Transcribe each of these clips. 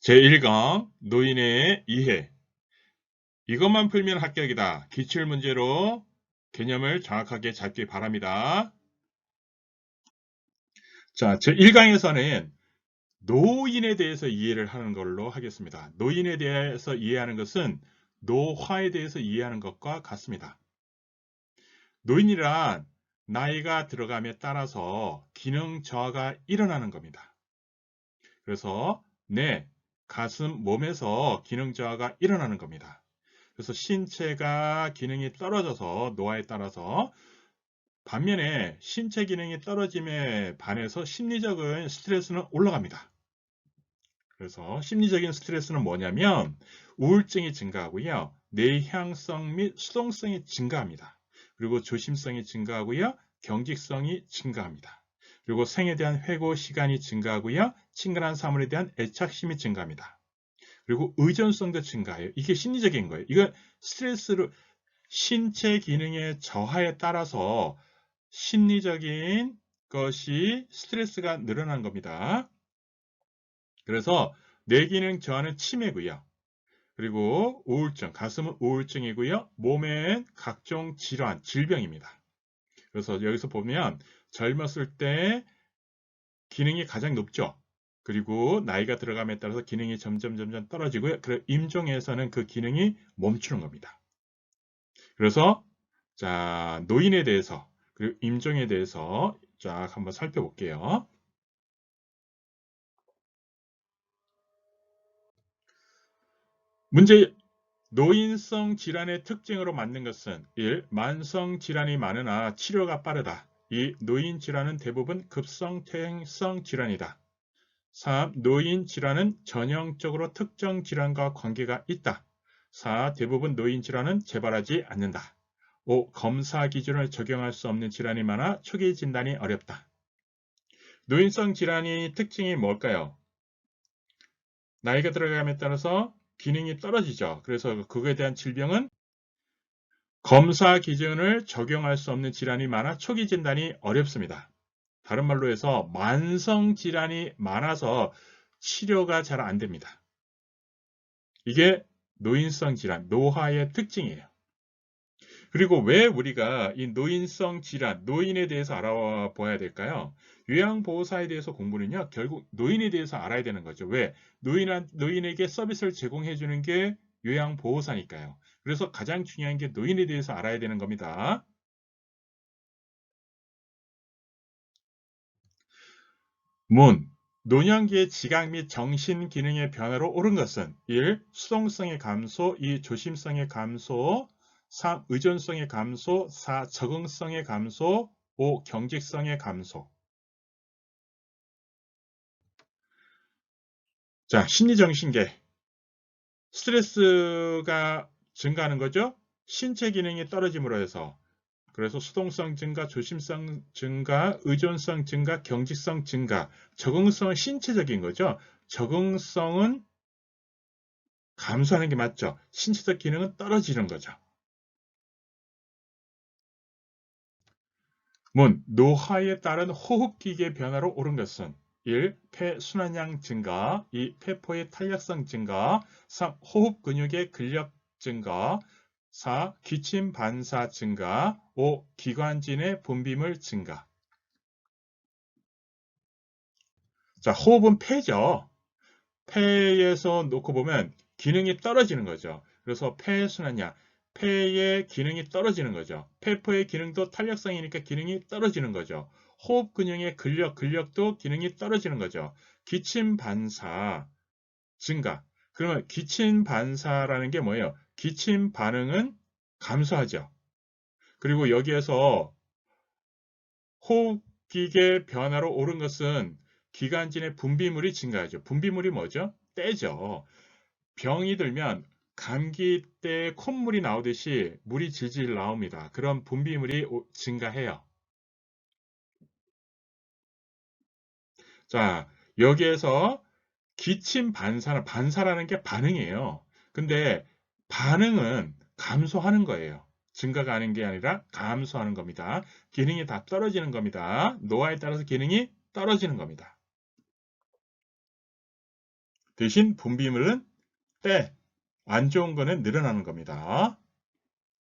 제1강 노인의 이해. 이것만 풀면 합격이다. 기출문제로 개념을 정확하게 잡기 바랍니다. 자, 제1강에서는 노인에 대해서 이해를 하는 걸로 하겠습니다. 노인에 대해서 이해하는 것은 노화에 대해서 이해하는 것과 같습니다. 노인이란 나이가 들어감에 따라서 기능 저하가 일어나는 겁니다. 그래서 뇌, 가슴, 몸에서 기능 저하가 일어나는 겁니다. 그래서 신체가 기능이 떨어져서 노화에 따라서 반면에 신체 기능이 떨어짐에 반해서 심리적인 스트레스는 올라갑니다. 그래서 심리적인 스트레스는 뭐냐면 우울증이 증가하고요. 내향성 및 수동성이 증가합니다. 그리고 조심성이 증가하고요. 경직성이 증가합니다. 그리고 생에 대한 회고 시간이 증가하고요. 친근한 사물에 대한 애착심이 증가합니다. 그리고 의존성도 증가해요. 이게 심리적인 거예요. 이건 스트레스를 신체 기능의 저하에 따라서 심리적인 것이 스트레스가 늘어난 겁니다. 그래서 뇌기능 저하는 치매고요. 그리고 우울증, 가슴은 우울증이고요. 몸엔 각종 질환, 질병입니다. 그래서 여기서 보면 젊었을 때 기능이 가장 높죠. 그리고 나이가 들어감에 따라서 기능이 점점 떨어지고요. 그리고 임종에서는 그 기능이 멈추는 겁니다. 그래서 자, 노인에 대해서 그리고 임종에 대해서 쫙 한번 살펴볼게요. 문제 노인성 질환의 특징으로 맞는 것은 1. 만성 질환이 많으나 치료가 빠르다. 2. 노인 질환은 대부분 급성 퇴행성 질환이다. 3. 노인 질환은 전형적으로 특정 질환과 관계가 있다. 4. 대부분 노인 질환은 재발하지 않는다. 5. 검사 기준을 적용할 수 없는 질환이 많아 초기 진단이 어렵다. 노인성 질환의 특징이 뭘까요? 나이가 들어감에 따라서 기능이 떨어지죠. 그래서 그거에 대한 질병은 검사 기준을 적용할 수 없는 질환이 많아 초기 진단이 어렵습니다. 다른 말로 해서 만성 질환이 많아서 치료가 잘 안 됩니다. 이게 노인성 질환, 노화의 특징이에요. 그리고 왜 우리가 이 노인성 질환, 노인에 대해서 알아봐야 될까요? 요양보호사에 대해서 공부는요, 결국 노인에 대해서 알아야 되는 거죠. 왜? 노인에게 서비스를 제공해 주는 게 요양보호사니까요. 그래서 가장 중요한 게 노인에 대해서 알아야 되는 겁니다. 노년기의 지각 및 정신 기능의 변화로 옳은 것은 1. 수동성의 감소, 2. 조심성의 감소, 3. 의존성의 감소, 4. 적응성의 감소, 5. 경직성의 감소. 자, 심리정신계. 스트레스가 증가하는 거죠. 신체 기능이 떨어짐으로 해서. 그래서 수동성 증가, 조심성 증가, 의존성 증가, 경직성 증가. 적응성은 신체적인 거죠. 적응성은 감소하는 게 맞죠. 신체적 기능은 떨어지는 거죠. 노화에 따른 호흡기계 변화로 옳은 것은 1. 폐 순환량 증가, 2. 폐포의 탄력성 증가, 3. 호흡 근육의 근력 증가, 4. 기침 반사 증가, 5. 기관진의 분비물 증가. 자, 호흡은 폐죠. 폐에서 놓고 보면 기능이 떨어지는 거죠. 그래서 폐순환량, 폐의 기능이 떨어지는 거죠. 폐포의 기능도 탄력성이니까 기능이 떨어지는 거죠. 호흡 근육의 근력도 기능이 떨어지는 거죠. 기침 반사 증가. 그러면 기침 반사라는 게 뭐예요? 기침 반응은 감소하죠. 그리고 여기에서 호흡기계 변화로 옳은 것은 기관진의 분비물이 증가하죠. 분비물이 뭐죠? 때죠. 병이 들면 감기 때 콧물이 나오듯이 물이 질질 나옵니다. 그런 분비물이 증가해요. 자, 여기에서 기침 반사라는 게 반응이에요. 근데 반응은 감소하는 거예요. 증가가 하는 게 아니라 감소하는 겁니다. 기능이 다 떨어지는 겁니다. 노화에 따라서 기능이 떨어지는 겁니다. 대신 분비물은 안 좋은 거는 늘어나는 겁니다.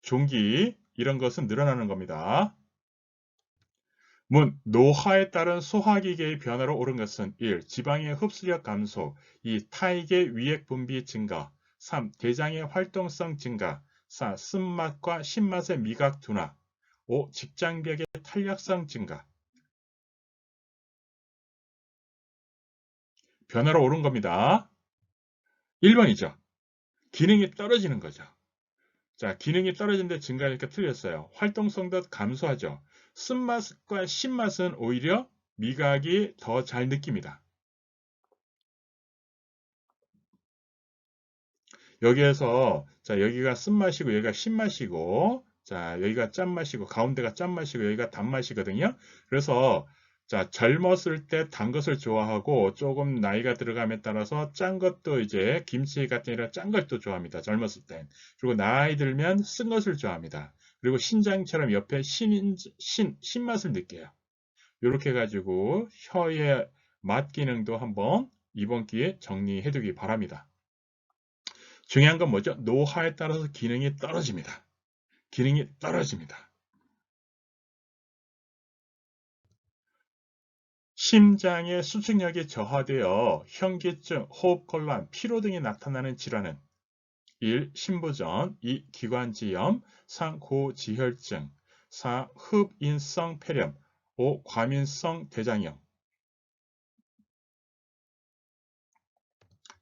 종기 이런 것은 늘어나는 겁니다. 노화에 따른 소화기계의 변화로 오른 것은 1. 지방의 흡수력 감소 2. 타액의 위액 분비 증가 3. 대장의 활동성 증가 4. 쓴맛과 신맛의 미각 둔화 5. 직장벽의 탄력성 증가 변화로 오른 겁니다. 1번이죠. 기능이 떨어지는 거죠. 자, 기능이 떨어지는데 증가하니까 틀렸어요. 활동성도 감소하죠. 쓴맛과 신맛은 오히려 미각이 더 잘 느낍니다. 여기에서 자, 여기가 쓴맛이고 여기가 신맛이고 자, 여기가 짠맛이고 가운데가 짠맛이고 여기가 단맛이거든요. 그래서 자, 젊었을 때 단 것을 좋아하고 조금 나이가 들어감에 따라서 짠 것도 이제 김치 같은 이런 짠 것도 좋아합니다. 젊었을 땐. 그리고 나이 들면 쓴 것을 좋아합니다. 그리고 신장처럼 옆에 신맛을 느껴요. 이렇게 해가지고 혀의 맛 기능도 한번 이번 기회에 정리해 두기 바랍니다. 중요한 건 뭐죠? 노화에 따라서 기능이 떨어집니다. 기능이 떨어집니다. 심장의 수축력이 저하되어 현기증, 호흡곤란, 피로 등이 나타나는 질환은 1. 신부전 2. 기관지염 3. 고지혈증 4. 흡인성 폐렴 5. 과민성 대장염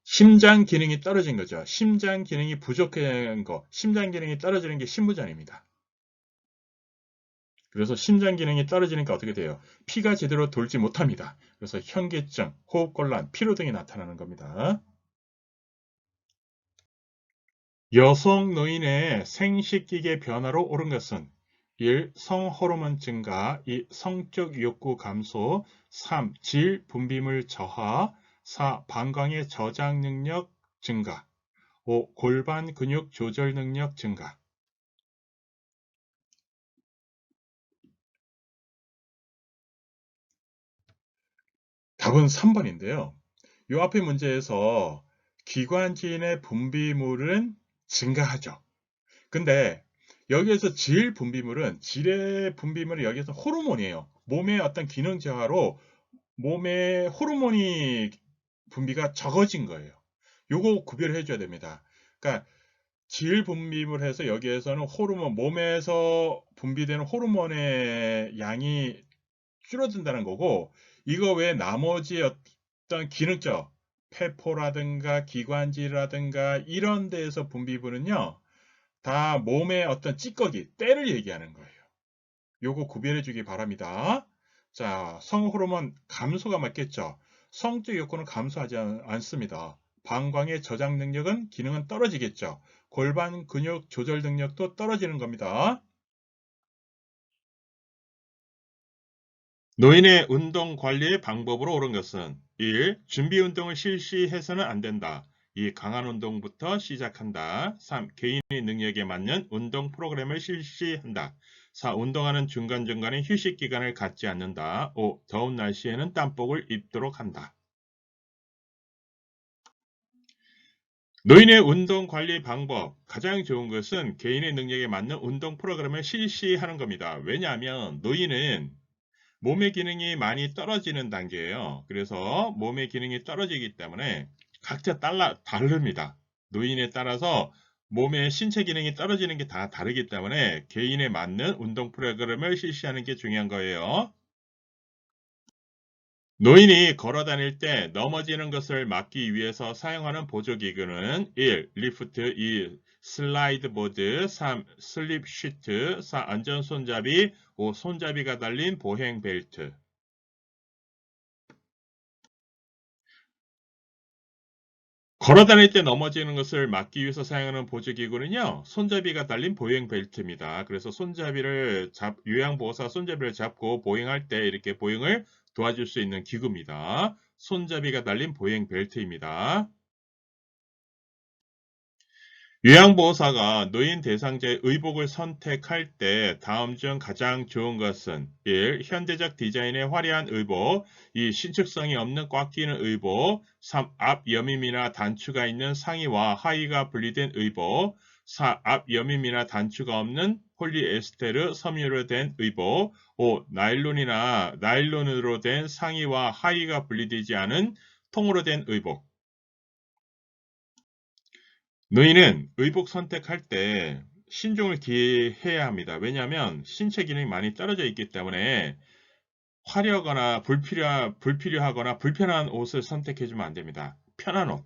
심장 기능이 떨어진 거죠. 심장 기능이 부족한 거, 심장 기능이 떨어지는 게 신부전입니다. 그래서 심장 기능이 떨어지니까 어떻게 돼요? 피가 제대로 돌지 못합니다. 그래서 현기증, 호흡곤란, 피로 등이 나타나는 겁니다. 여성 노인의 생식기계 변화로 오른 것은 1. 성호르몬 증가 2. 성적 욕구 감소 3. 질 분비물 저하 4. 방광의 저장 능력 증가 5. 골반 근육 조절 능력 증가 답은 3번인데요. 이 앞에 문제에서 기관지인의 분비물은 증가하죠. 근데 여기에서 질 분비물은 질의 분비물이 여기서 호르몬이에요. 몸의 어떤 기능 저하로 몸의 호르몬이 분비가 적어진 거예요. 요거 구별해 줘야 됩니다. 그러니까 질 분비물 해서 여기에서는 호르몬 몸에서 분비되는 호르몬의 양이 줄어든다는 거고 이거 외에 나머지 어떤 기능적 폐포라든가 기관지라든가 이런 데에서 분비물은요 다 몸의 어떤 찌꺼기 때를 얘기하는 거예요. 요거 구별해 주기 바랍니다. 자, 성호르몬 감소가 맞겠죠. 성적 욕구는 감소하지 않습니다. 방광의 저장 능력은 기능은 떨어지겠죠. 골반 근육 조절 능력도 떨어지는 겁니다. 노인의 운동 관리의 방법으로 옳은 것은 1. 준비 운동을 실시해서는 안 된다. 2. 강한 운동부터 시작한다. 3. 개인의 능력에 맞는 운동 프로그램을 실시한다. 4. 운동하는 중간중간에 휴식 기간을 갖지 않는다. 5. 더운 날씨에는 땀복을 입도록 한다. 노인의 운동 관리 방법 가장 좋은 것은 개인의 능력에 맞는 운동 프로그램을 실시하는 겁니다. 왜냐하면 노인은 몸의 기능이 많이 떨어지는 단계예요. 그래서 몸의 기능이 떨어지기 때문에 각자 다릅니다. 노인에 따라서 몸의 신체 기능이 떨어지는 게 다 다르기 때문에 개인에 맞는 운동 프로그램을 실시하는 게 중요한 거예요. 노인이 걸어 다닐 때 넘어지는 것을 막기 위해서 사용하는 보조기구는 1. 리프트 2. 슬라이드 보드 3. 슬립 시트 4. 안전 손잡이 5. 손잡이가 달린 보행 벨트 걸어 다닐 때 넘어지는 것을 막기 위해서 사용하는 보조기구는요. 손잡이가 달린 보행 벨트입니다. 그래서 요양보호사 손잡이를 잡고 보행할 때 이렇게 보행을 도와줄 수 있는 기구입니다. 손잡이가 달린 보행 벨트입니다. 요양보호사가 노인 대상자의 의복을 선택할 때 다음 중 가장 좋은 것은 1. 현대적 디자인의 화려한 의복 2. 신축성이 없는 꽉 끼는 의복 3. 앞 여밈이나 단추가 있는 상의와 하의가 분리된 의복 4. 앞 여밈이나 단추가 없는 폴리에스테르 섬유로 된 의복 5. 나일론으로 된 상의와 하의가 분리되지 않은 통으로 된 의복. 노인은 의복 선택할 때 신중을 기해야 합니다. 왜냐하면 신체 기능이 많이 떨어져 있기 때문에 화려하거나 불필요하거나 불편한 옷을 선택해주면 안 됩니다. 편한 옷,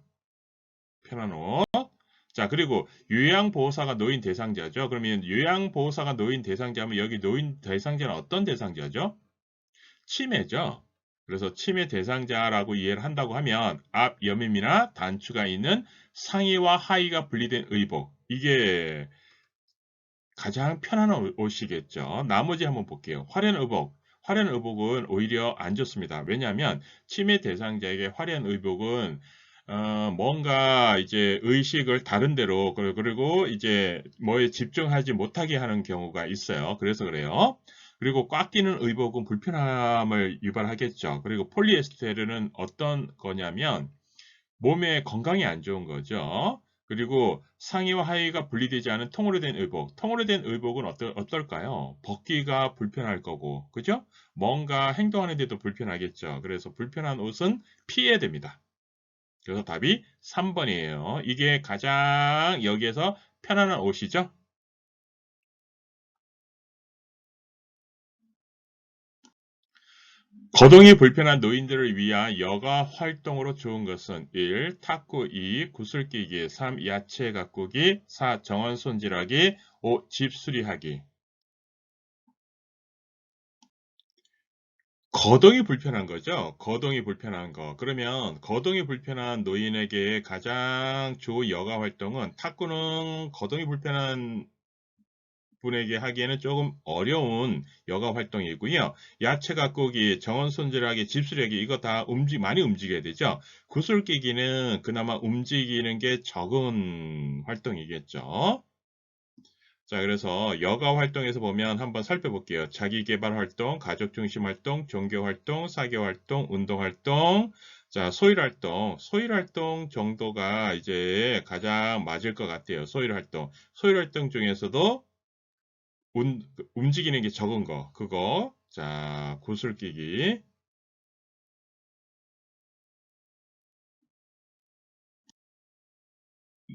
편한 옷. 자, 그리고 요양보호사가 노인 대상자죠. 그러면 요양보호사가 노인 대상자면 여기 노인 대상자는 어떤 대상자죠? 치매죠. 그래서 치매 대상자라고 이해를 한다고 하면 앞 여밈이나 단추가 있는 상의와 하의가 분리된 의복. 이게 가장 편안한 옷이겠죠. 나머지 한번 볼게요. 화려한 의복. 화려한 의복은 오히려 안 좋습니다. 왜냐하면 치매 대상자에게 화려한 의복은 뭔가 이제 의식을 다른 데로 그리고 이제 뭐에 집중하지 못하게 하는 경우가 있어요. 그래서 그래요. 그리고 꽉 끼는 의복은 불편함을 유발하겠죠. 그리고 폴리에스테르는 어떤 거냐면 몸에 건강에 안 좋은 거죠. 그리고 상의와 하의가 분리되지 않은 통으로 된 의복. 통으로 된 의복은 어떨까요? 벗기가 불편할 거고, 그죠? 뭔가 행동하는 데도 불편하겠죠. 그래서 불편한 옷은 피해야 됩니다. 그래서 답이 3번이에요. 이게 가장 여기에서 편안한 옷이죠. 거동이 불편한 노인들을 위한 여가 활동으로 좋은 것은 1. 탁구 2. 구슬끼기 3. 야채 가꾸기 4. 정원 손질하기 5. 집 수리하기 거동이 불편한 거죠. 거동이 불편한 거. 그러면 거동이 불편한 노인에게 가장 좋은 여가 활동은 탁구는 거동이 불편한 분에게 하기에는 조금 어려운 여가 활동이고요. 야채 가꾸기, 정원 손질하기, 집수리하기 이거 다 많이 움직여야 되죠. 구슬 끼기는 그나마 움직이는 게 적은 활동이겠죠. 자, 그래서 여가 활동에서 보면 한번 살펴볼게요. 자기계발 활동, 가족 중심 활동, 종교 활동, 사교 활동, 운동 활동. 자, 소일 활동. 소일 활동 정도가 이제 가장 맞을 것 같아요. 소일 활동. 소일 활동 중에서도 움직이는 게 적은 거, 그거. 자, 구슬 끼기.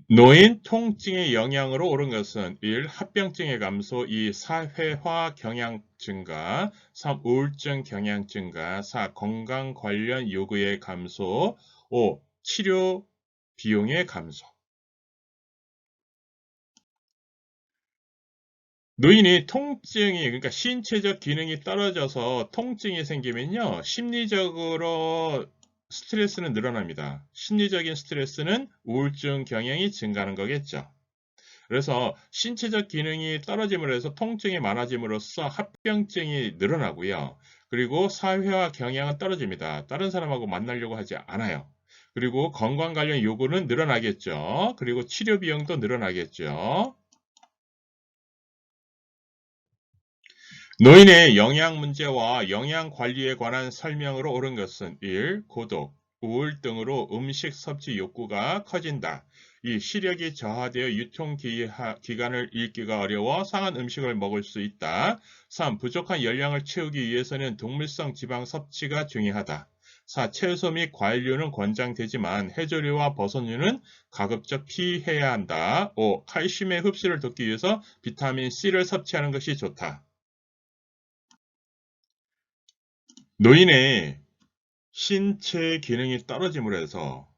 노인 통증의 영향으로 오른 것은 1. 합병증의 감소 2. 사회화 경향 증가 3. 우울증 경향 증가 4. 건강 관련 요구의 감소 5. 치료 비용의 감소 노인이 통증이 그러니까 신체적 기능이 떨어져서 통증이 생기면요. 심리적으로 스트레스는 늘어납니다. 심리적인 스트레스는 우울증 경향이 증가하는 거겠죠. 그래서 신체적 기능이 떨어짐으로 해서 통증이 많아짐으로써 합병증이 늘어나고요. 그리고 사회화 경향은 떨어집니다. 다른 사람하고 만나려고 하지 않아요. 그리고 건강 관련 요구는 늘어나겠죠. 그리고 치료 비용도 늘어나겠죠. 노인의 영양 문제와 영양 관리에 관한 설명으로 옳은 것은 1. 고독, 우울 등으로 음식 섭취 욕구가 커진다. 2. 시력이 저하되어 유통기간을 읽기가 어려워 상한 음식을 먹을 수 있다. 3. 부족한 열량을 채우기 위해서는 동물성 지방 섭취가 중요하다. 4. 채소 및 과일류는 권장되지만 해조류와 버섯류는 가급적 피해야 한다. 5. 칼슘의 흡수를 돕기 위해서 비타민 C를 섭취하는 것이 좋다. 노인의 신체 기능이 떨어짐으로 해서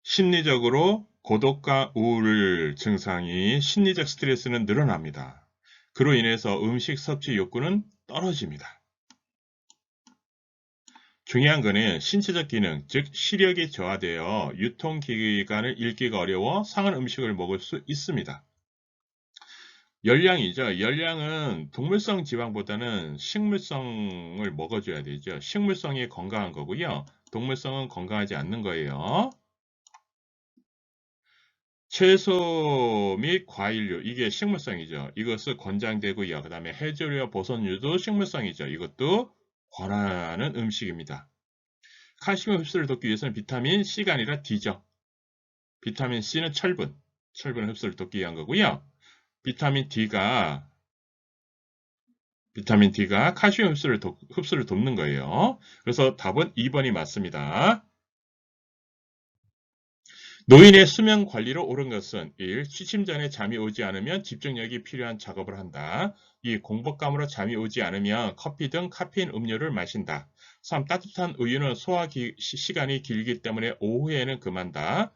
심리적으로 고독과 우울 증상이 심리적 스트레스는 늘어납니다. 그로 인해서 음식 섭취 욕구는 떨어집니다. 중요한 것은 신체적 기능, 즉 시력이 저하되어 유통기간을 읽기가 어려워 상한 음식을 먹을 수 있습니다. 열량이죠. 열량은 동물성 지방보다는 식물성을 먹어줘야 되죠. 식물성이 건강한 거고요. 동물성은 건강하지 않는 거예요. 채소 및 과일류, 이게 식물성이죠. 이것을 권장되고요. 그 다음에 해조류와 버섯류도 식물성이죠. 이것도 권하는 음식입니다. 칼슘 흡수를 돕기 위해서는 비타민 C가 아니라 D죠. 비타민 C는 철분 흡수를 돕기 위한 거고요. 비타민 D가 칼슘 흡수를 돕는 거예요. 그래서 답은 2번이 맞습니다. 노인의 수면 관리로 옳은 것은 1. 취침 전에 잠이 오지 않으면 집중력이 필요한 작업을 한다. 2. 공복감으로 잠이 오지 않으면 커피 등 카페인 음료를 마신다. 3. 따뜻한 우유는 소화 시간이 길기 때문에 오후에는 금한다.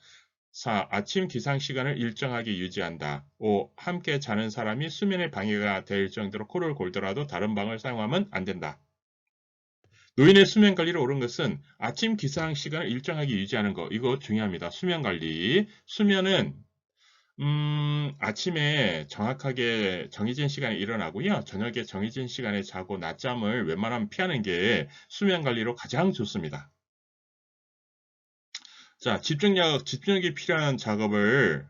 4. 아침 기상 시간을 일정하게 유지한다. 5. 함께 자는 사람이 수면에 방해가 될 정도로 코를 골더라도 다른 방을 사용하면 안 된다. 노인의 수면 관리로 옳은 것은 아침 기상 시간을 일정하게 유지하는 거. 이거 중요합니다. 수면 관리. 수면은 아침에 정확하게 정해진 시간에 일어나고요. 저녁에 정해진 시간에 자고 낮잠을 웬만하면 피하는 게 수면 관리로 가장 좋습니다. 자, 집중력이 필요한 작업을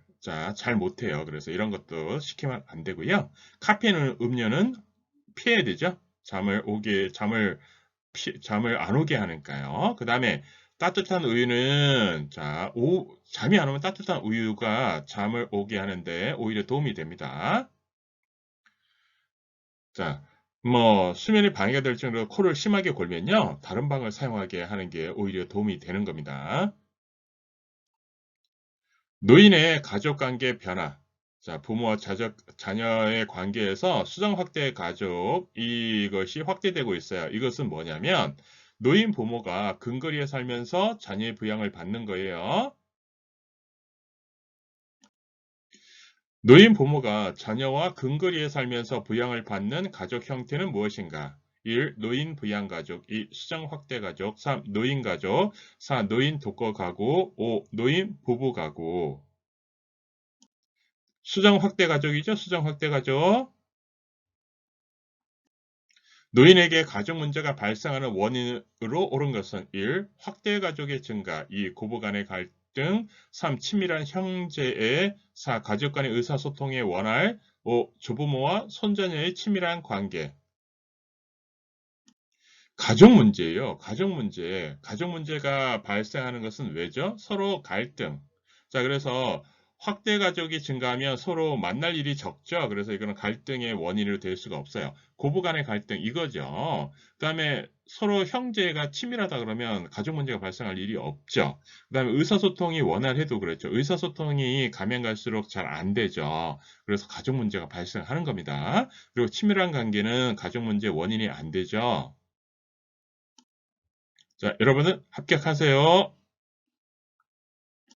잘 못해요. 그래서 이런 것도 시키면 안 되고요. 카페인 음료는 피해야 되죠. 잠을 안 오게 하니까요. 그 다음에 따뜻한 우유는 잠이 안 오면 따뜻한 우유가 잠을 오게 하는데 오히려 도움이 됩니다. 자, 수면에 방해가 될 정도로 코를 심하게 골면요. 다른 방을 사용하게 하는 게 오히려 도움이 되는 겁니다. 노인의 가족관계 변화. 자, 부모와 자녀의 관계에서 수정 확대 가족, 이것이 확대되고 있어요. 이것은 뭐냐면, 노인 부모가 근거리에 살면서 자녀의 부양을 받는 거예요. 노인 부모가 자녀와 근거리에 살면서 부양을 받는 가족 형태는 무엇인가? 1. 노인 부양가족, 2. 수정 확대가족, 3. 노인가족, 4. 노인 독거가구, 5. 노인 부부가구. 수정 확대가족이죠. 수정 확대가족. 노인에게 가족 문제가 발생하는 원인으로 옳은 것은 1. 확대가족의 증가, 2. 고부간의 갈등, 3. 친밀한 형제애, 4. 가족 간의 의사소통의 원활, 5. 조부모와 손자녀의 친밀한 관계. 가족 문제예요. 가족 문제. 가족 문제가 발생하는 것은 왜죠? 서로 갈등. 자, 그래서 확대 가족이 증가하면 서로 만날 일이 적죠. 그래서 이거는 갈등의 원인으로 될 수가 없어요. 고부 간의 갈등 이거죠. 그다음에 서로 형제가 친밀하다 그러면 가족 문제가 발생할 일이 없죠. 그다음에 의사소통이 원활해도 그렇죠. 의사소통이 가면 갈수록 잘 안 되죠. 그래서 가족 문제가 발생하는 겁니다. 그리고 친밀한 관계는 가족 문제 원인이 안 되죠. 자, 여러분은 합격하세요.